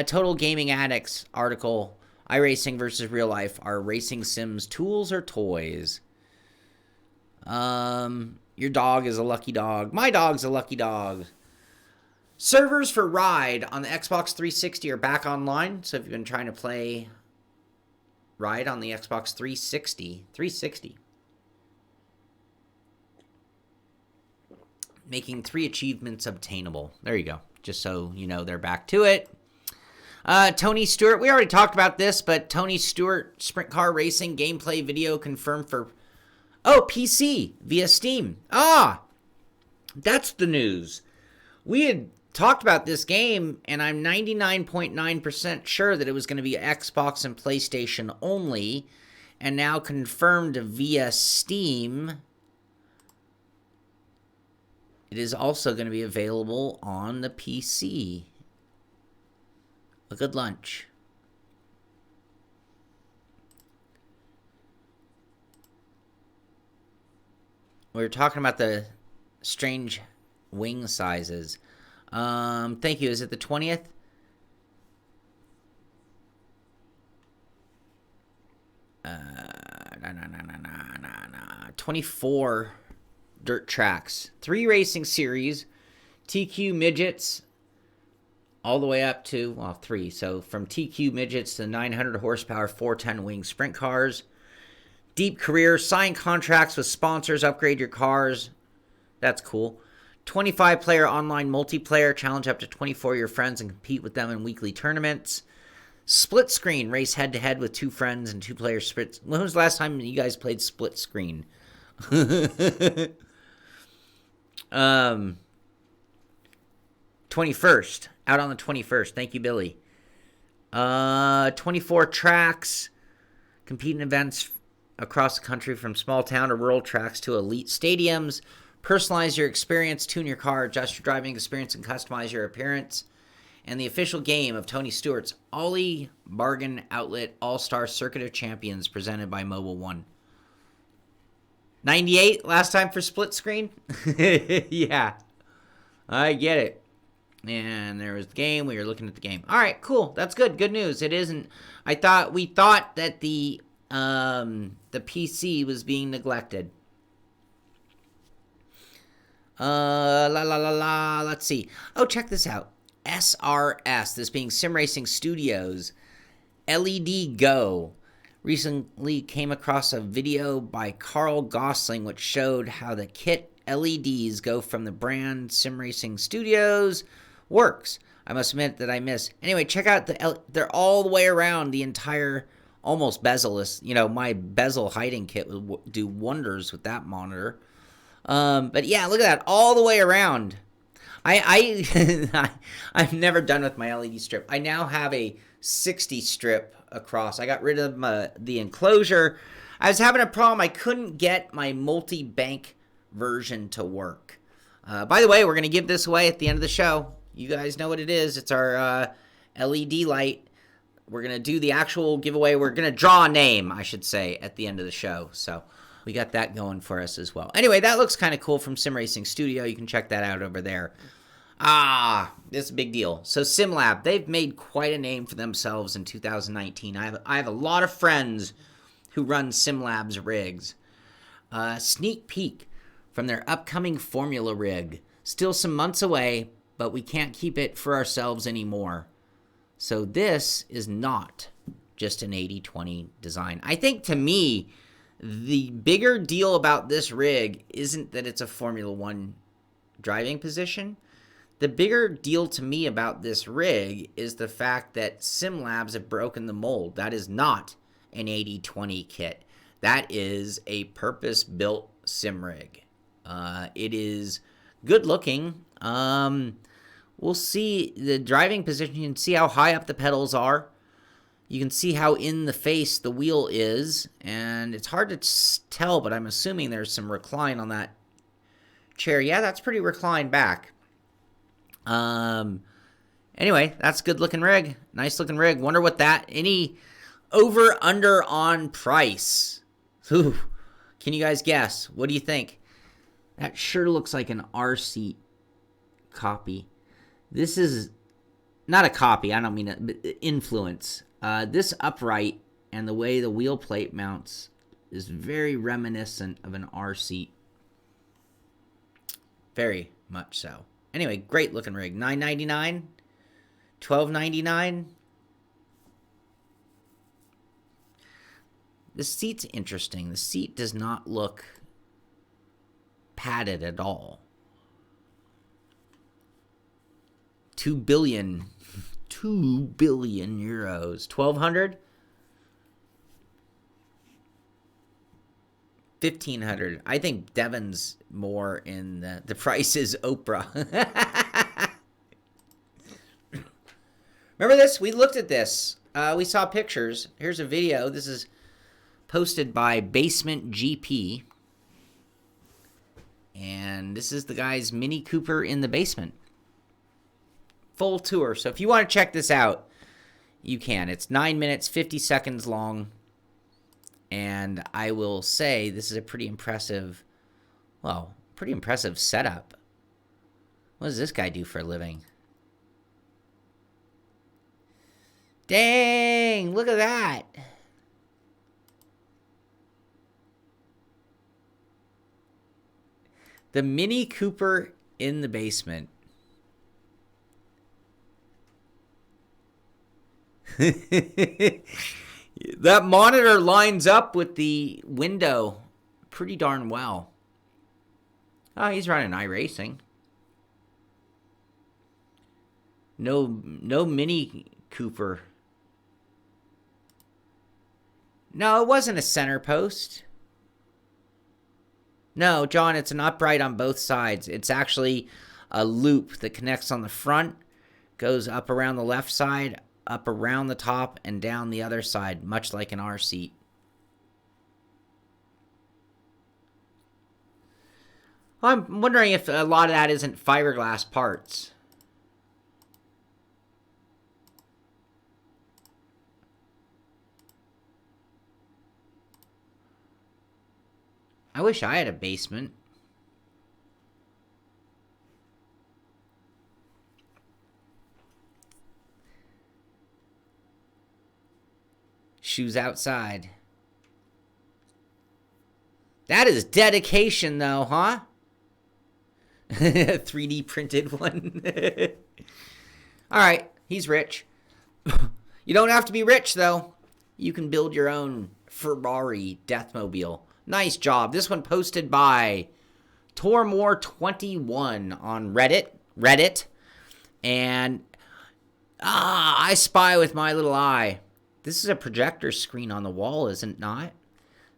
Total Gaming Addicts article, iRacing versus real life. Are racing sims tools or toys? Your dog is a lucky dog. My dog's a lucky dog. Servers for Ride on the Xbox 360 are back online. So if you've been trying to play Ride on the Xbox 360, making 3 achievements obtainable. There you go. Just so you know, they're back to it. Tony Stewart. We already talked about this, but Tony Stewart sprint car racing gameplay video confirmed for PC via Steam. That's the news. We had talked about this game, and I'm 99.9% sure that it was going to be Xbox and PlayStation only, and now confirmed via Steam. It is also going to be available on the PC. A good lunch. We were talking about the strange wing sizes. Thank you. Is it the 20th? No. 24 dirt tracks. 3 racing series. TQ midgets. All the way up to, 3. So from TQ midgets to 900 horsepower, 410 wing sprint cars. Deep career. Sign contracts with sponsors. Upgrade your cars. That's cool. 25-player online multiplayer. Challenge up to 24 of your friends and compete with them in weekly tournaments. Split screen. Race head-to-head with 2 friends and 2-player split. When was the last time you guys played split screen? 21st. Out on the 21st. Thank you, Billy. 24 tracks. Competing events across the country from small town to rural tracks to elite stadiums. Personalize your experience, tune your car, adjust your driving experience, and customize your appearance. And the official game of Tony Stewart's Ollie Bargain Outlet All-Star Circuit of Champions presented by Mobile One. 98 last time for split screen? Yeah. I get it. And there was the game. We were looking at the game. All right, cool. That's good. Good news. It isn't. We thought that the PC was being neglected. Let's see. Oh, check this out. SRS, this being Sim Racing Studios, LED Go. Recently came across a video by Carl Gosling which showed how the kit LEDs go from the brand Sim Racing Studios works. I must admit that I missed. Anyway, check out they're all the way around the entire, almost bezel-less. My bezel hiding kit will do wonders with that monitor. But yeah, look at that, all the way around. I'm never done with my LED strip. I now have a 60 strip across. I got rid of the enclosure. I was having a problem. I couldn't get my multi-bank version to work. By the way, we're going to give this away at the end of the show. You guys know what it is. It's our LED light. We're going to do the actual giveaway. We're going to draw a name, I should say, at the end of the show. So we got that going for us as well. Anyway, that looks kind of cool from Sim Racing Studio. You can check that out over there. This is a big deal. So SimLab, they've made quite a name for themselves in 2019. I have a lot of friends who run SimLab's rigs. Sneak peek from their upcoming Formula rig. Still some months away, but we can't keep it for ourselves anymore. So this is not just an 80/20 design. I think, to me, the bigger deal about this rig isn't that it's a Formula One driving position. The bigger deal to me about this rig is the fact that SimLabs have broken the mold. That is not an 80/20 kit. That is a purpose-built sim rig. It is good looking. We'll see the driving position. You can see how high up the pedals are. You can see how in the face the wheel is. And it's hard to tell, but I'm assuming there's some recline on that chair. Yeah, that's pretty reclined back. Anyway, that's a good looking rig. Nice looking rig. Wonder what any over under on price. Ooh, can you guys guess? What do you think? That sure looks like an Rseat copy. This is not a copy. I don't mean it, but influence. This upright and the way the wheel plate mounts is very reminiscent of an Rseat. Very much so. Anyway, great looking rig. $9.99, $12.99. The seat's interesting. The seat does not look padded at all. 2 billion euros. 1,200? 1,500. I think Devon's more in the price is Oprah. Remember this? We looked at this. We saw pictures. Here's a video. This is posted by Basement GP. And this is the guy's Mini Cooper in the basement. Full tour. So if you want to check this out, you can. It's 9 minutes, 50 seconds long. And I will say this is a pretty impressive setup. What does this guy do for a living? Dang, look at that. The Mini Cooper in the basement. That monitor lines up with the window pretty darn well. Oh, he's running iRacing. No Mini Cooper. No, it wasn't a center post. No, John, it's an upright on both sides. It's actually a loop that connects on the front, goes up around the left side, up around the top, and down the other side, much like an Rseat. I'm wondering if a lot of that isn't fiberglass parts. I wish I had a basement. Shoes outside. That is dedication, though, huh? 3D printed one. All right, he's rich. You don't have to be rich, though. You can build your own Ferrari Deathmobile. Nice job. This one posted by Tormore21 on Reddit. And I spy with my little eye. This is a projector screen on the wall, is it not?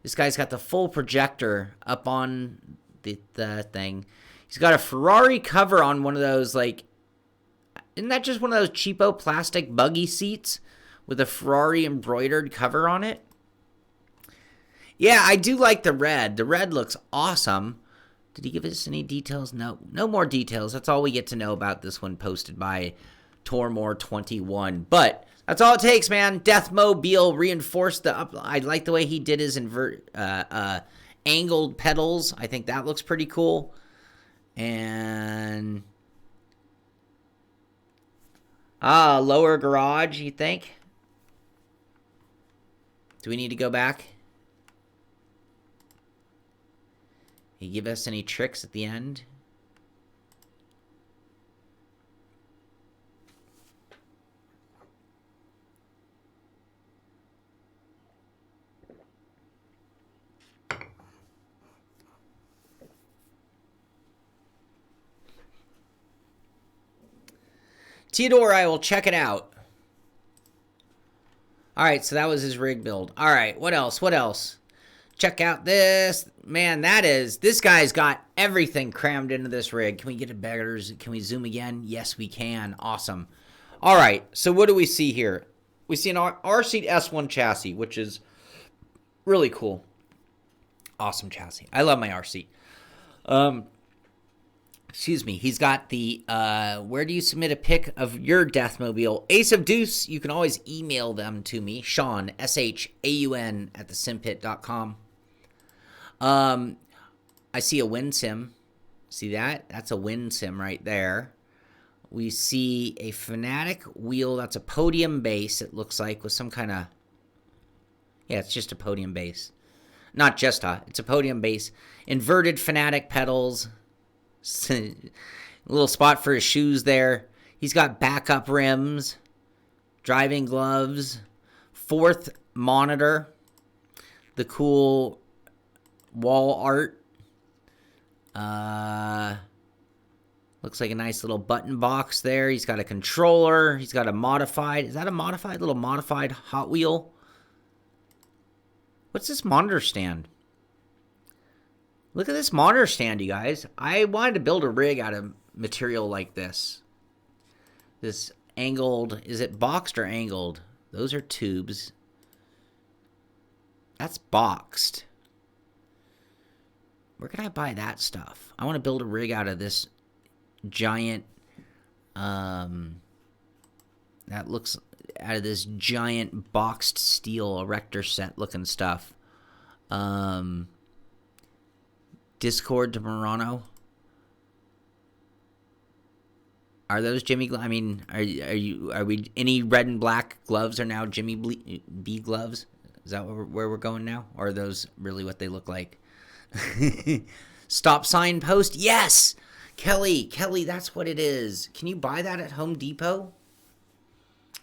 This guy's got the full projector up on the thing. He's got a Ferrari cover on one of those, like, isn't that just one of those cheapo plastic buggy seats with a Ferrari embroidered cover on it? Yeah, I do like the red. The red looks awesome. Did he give us any details? No more details. That's all we get to know about this one posted by Tormore21. But that's all it takes, man. Deathmobile reinforced the up. I like the way he did his angled pedals. I think that looks pretty cool. And Lower garage, you think? Do we need to go back? He give us any tricks at the end? Theodore, I will check it out. All right, so that was his rig build. All right, what else? What else? Check out this. Man, this guy's got everything crammed into this rig. Can we get it better? Can we zoom again? Yes, we can. Awesome. All right, so what do we see here? We see an Rseat S1 chassis, which is really cool. Awesome chassis. I love my Rseat. Excuse me. He's got the, where do you submit a pic of your Deathmobile? Ace of Deuce. You can always email them to me. Shaun, SHAUN at thesimpit.com. I see a wind sim. See that? That's a wind sim right there. We see a Fanatic wheel. That's a podium base, it looks like, with some kind of... Yeah, it's just a podium base. Not just it's a podium base. Inverted Fanatic pedals. A little spot for his shoes there. He's got backup rims. Driving gloves. Fourth monitor. The cool wall art. Looks like a nice little button box there. He's got a controller. He's got a modified... Is that a modified? Little modified Hot Wheel? What's this monitor stand? Look at this monitor stand, you guys. I wanted to build a rig out of material like this. This angled... Is it boxed or angled? Those are tubes. That's boxed. Where can I buy that stuff? I want to build a rig out of this giant... that looks... Out of this giant boxed steel erector set looking stuff. Discord to Murano. Are those Jimmy? I mean, are we? Any red and black gloves are now Jimmy B gloves? Is that where we're going now? Or are those really what they look like? Stop sign post. Yes, Kelly, that's what it is. Can you buy that at Home Depot?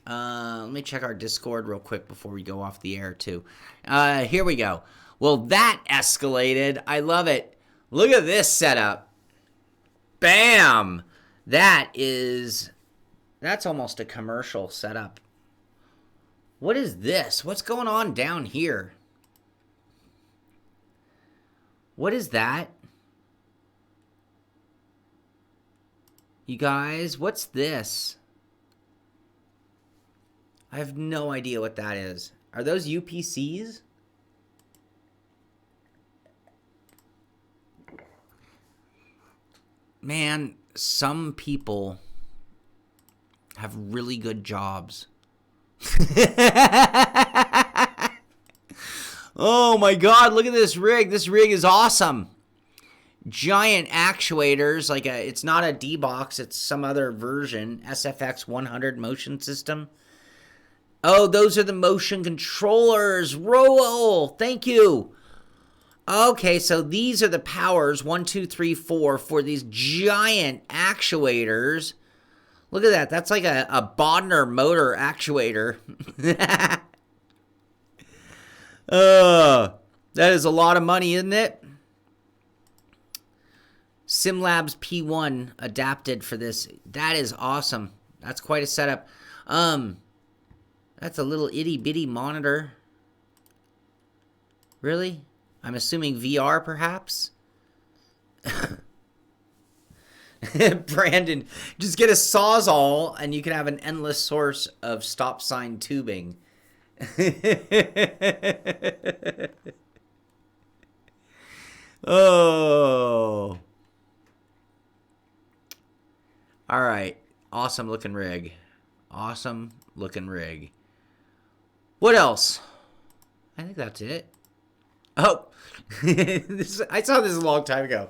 Let me check our Discord real quick before we go off the air too. Here we go. Well, that escalated. I love it. Look at this setup. Bam! That's almost a commercial setup. What is this? What's going on down here? What is that? You guys, what's this? I have no idea what that is. Are those UPCs? Man, some people have really good jobs. Oh my God, look at this rig. This rig is awesome. Giant actuators, it's not a D-Box, it's some other version. SFX 100 motion system. Oh, those are the motion controllers. Roll, thank you. Okay, so these are the powers, 1, 2, 3, 4, for these giant actuators. Look at that. That's like a Bodner motor actuator. That is a lot of money, isn't it? SimLabs P1 adapted for this. That is awesome. That's quite a setup. That's a little itty-bitty monitor. Really? I'm assuming VR, perhaps? Brandon, just get a Sawzall and you can have an endless source of stop sign tubing. Oh. All right. Awesome looking rig. Awesome looking rig. What else? I think that's it. Oh, I saw this a long time ago.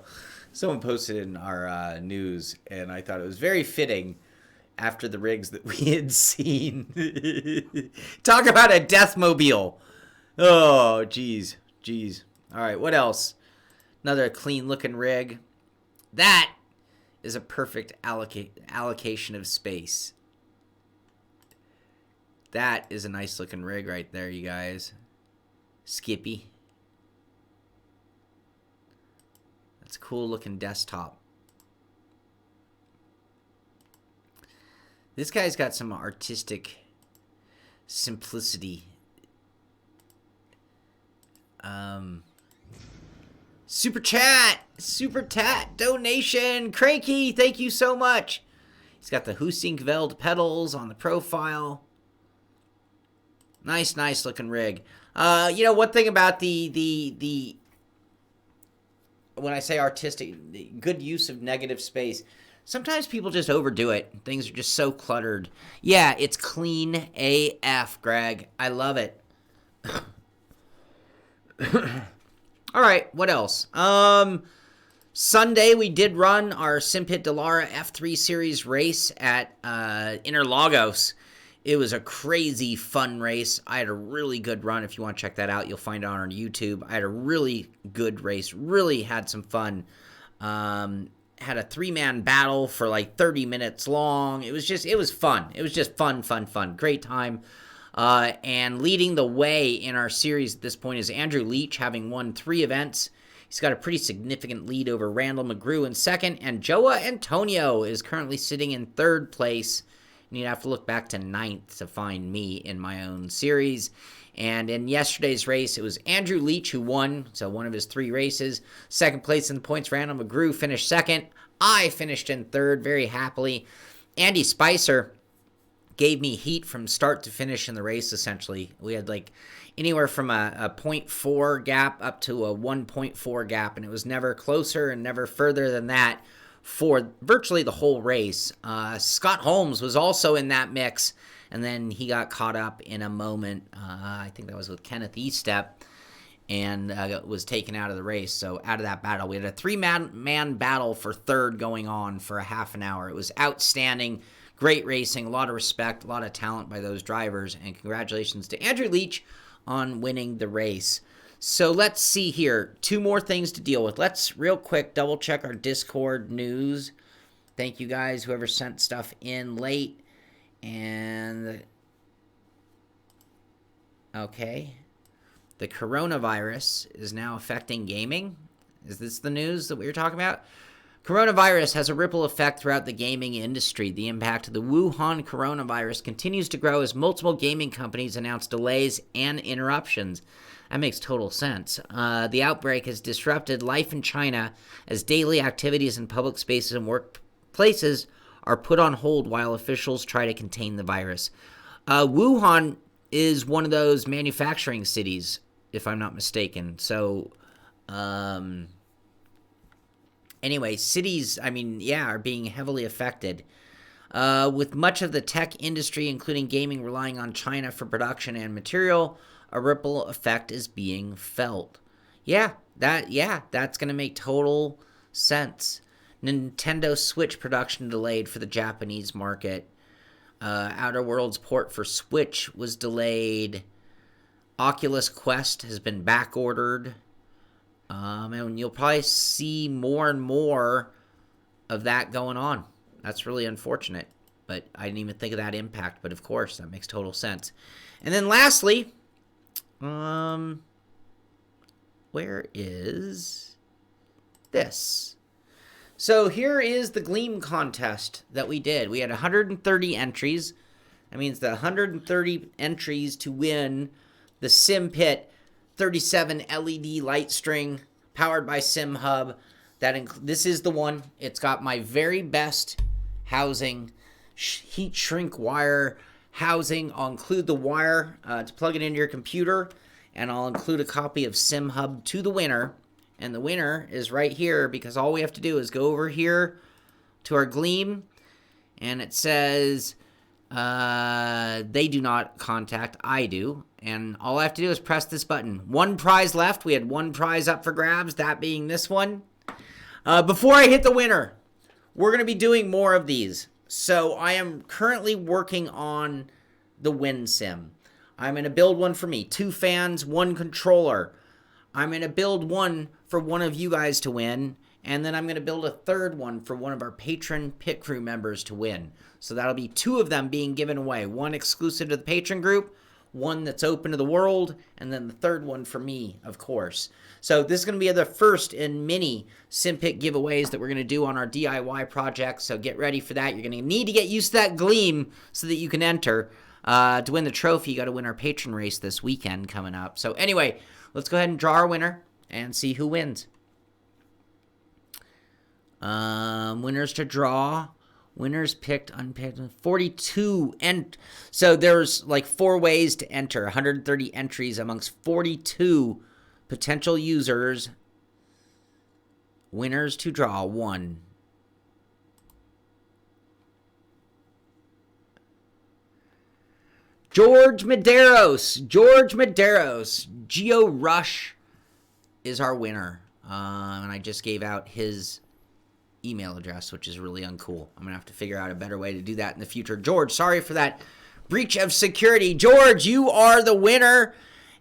Someone posted in our news, and I thought it was very fitting. after the rigs that we had seen. Talk about a deathmobile. Oh, geez. All right, what else? Another clean-looking rig. That is a perfect allocation of space. That is a nice-looking rig right there, you guys. Skippy. That's a cool-looking desktop. This guy's got some artistic simplicity. Super chat donation. Cranky, thank you so much. He's got the Husinkveld pedals on the profile. Nice looking rig. One thing about the when I say artistic, the good use of negative space, sometimes people just overdo it. Things are just so cluttered. Yeah, it's clean AF, Greg. I love it. All right, what else? Sunday, we did run our Simpit Dallara F3 Series race at Interlagos. It was a crazy fun race. I had a really good run. If you want to check that out, you'll find it on our YouTube. I had a really good race. Really had some fun. Had a 3-man battle for like 30 minutes long. It was fun. It was just fun. Great time. And leading the way in our series at this point is Andrew Leach, having won 3 events. He's got a pretty significant lead over Randall McGrew in second, and Joa Antonio is currently sitting in third place. And you'd have to look back to 9th to find me in my own series. And in yesterday's race, it was Andrew Leach who won, so one of his 3 races. Second place in the points, Randall McGrew finished second. I finished in third very happily. Andy Spicer gave me heat from start to finish in the race, essentially. We had like anywhere from a 0.4 gap up to a 1.4 gap, and it was never closer and never further than that for virtually the whole race. Scott Holmes was also in that mix, and then he got caught up in a moment. I think that was with Kenneth Estep, and was taken out of the race. So out of that battle, we had a 3-man battle for third going on for a half an hour. It was outstanding. Great racing, a lot of respect, a lot of talent by those drivers, and congratulations to Andrew Leach on winning the race. So let's see here. 2 more things to deal with. Let's real quick double check our Discord news. Thank you guys, whoever sent stuff in late. And okay. The coronavirus is now affecting gaming. Is this the news that we were talking about? Coronavirus has a ripple effect throughout the gaming industry. The impact of the Wuhan coronavirus continues to grow as multiple gaming companies announce delays and interruptions. That makes total sense. The outbreak has disrupted life in China as daily activities in public spaces and workplaces are put on hold while officials try to contain the virus. Wuhan is one of those manufacturing cities, if I'm not mistaken. So, anyway, cities, are being heavily affected. With much of the tech industry, including gaming, relying on China for production and material, a ripple effect is being felt. That's going to make total sense. Nintendo Switch production delayed for the Japanese market. Outer Worlds port for Switch was delayed. Oculus Quest has been backordered. And you'll probably see more and more of that going on. That's really unfortunate. But I didn't even think of that impact. But of course, that makes total sense. And then lastly, where is this? So here is the Gleam contest that we did. We had 130 entries. That means the 130 entries to win the Simpit 37 LED light string powered by SimHub. This is the one. It's got my very best housing, heat shrink wire housing. I'll include the wire to plug it into your computer, and I'll include a copy of SimHub to the winner. And the winner is right here, because all we have to do is go over here to our Gleam, and it says they do not contact, I do. And all I have to do is press this button. 1 prize left. We had 1 prize up for grabs, that being this one. Before I hit the winner, we're going to be doing more of these. So I am currently working on the Win Sim. I'm going to build one for me. 2 fans, 1 controller. I'm going to build one for one of you guys to win. And then I'm going to build a third one for one of our patron pit crew members to win. So that'll be 2 of them being given away. 1 exclusive to the patron group, 1 that's open to the world, and then the third one for me, of course. So this is going to be the first in many Simpit giveaways that we're going to do on our DIY project. So get ready for that. You're going to need to get used to that gleam so that you can enter. To win the trophy, you got to win our patron race this weekend coming up. So anyway, let's go ahead and draw our winner and see who wins. Winners to draw. Winners picked, unpicked, 42. And so there's like 4 ways to enter. 130 entries amongst 42 potential users. Winners to draw 1. George Medeiros. Geo Rush is our winner. And I just gave out his email address, which is really uncool. I'm going to have to figure out a better way to do that in the future. George, sorry for that breach of security. George, you are the winner,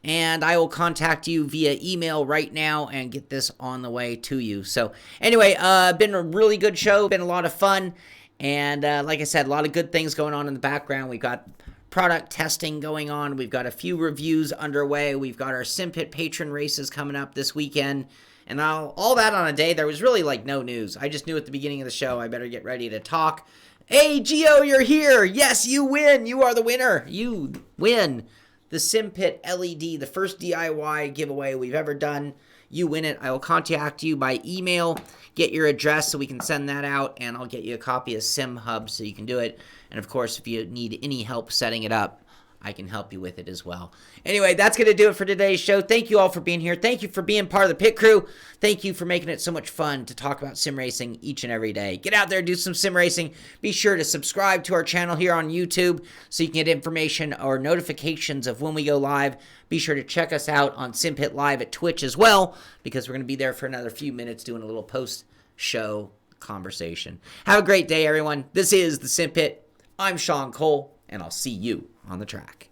and I will contact you via email right now and get this on the way to you. So anyway, been a really good show, been a lot of fun, and like I said, a lot of good things going on in the background. We've got product testing going on. We've got a few reviews underway. We've got our Simpit patron races coming up this weekend. And all that on a day, there was really like no news. I just knew at the beginning of the show I better get ready to talk. Hey, Geo, you're here. Yes, you win. You are the winner. You win the Simpit LED, the first DIY giveaway we've ever done. You win it. I will contact you by email, get your address so we can send that out, and I'll get you a copy of SimHub so you can do it. And of course, if you need any help setting it up, I can help you with it as well. Anyway, that's going to do it for today's show. Thank you all for being here. Thank you for being part of the pit crew. Thank you for making it so much fun to talk about sim racing each and every day. Get out there, do some sim racing. Be sure to subscribe to our channel here on YouTube so you can get information or notifications of when we go live. Be sure to check us out on Simpit Live at Twitch as well, because we're going to be there for another few minutes doing a little post-show conversation. Have a great day, everyone. This is the Simpit. I'm Shaun Cole, and I'll see you on the track.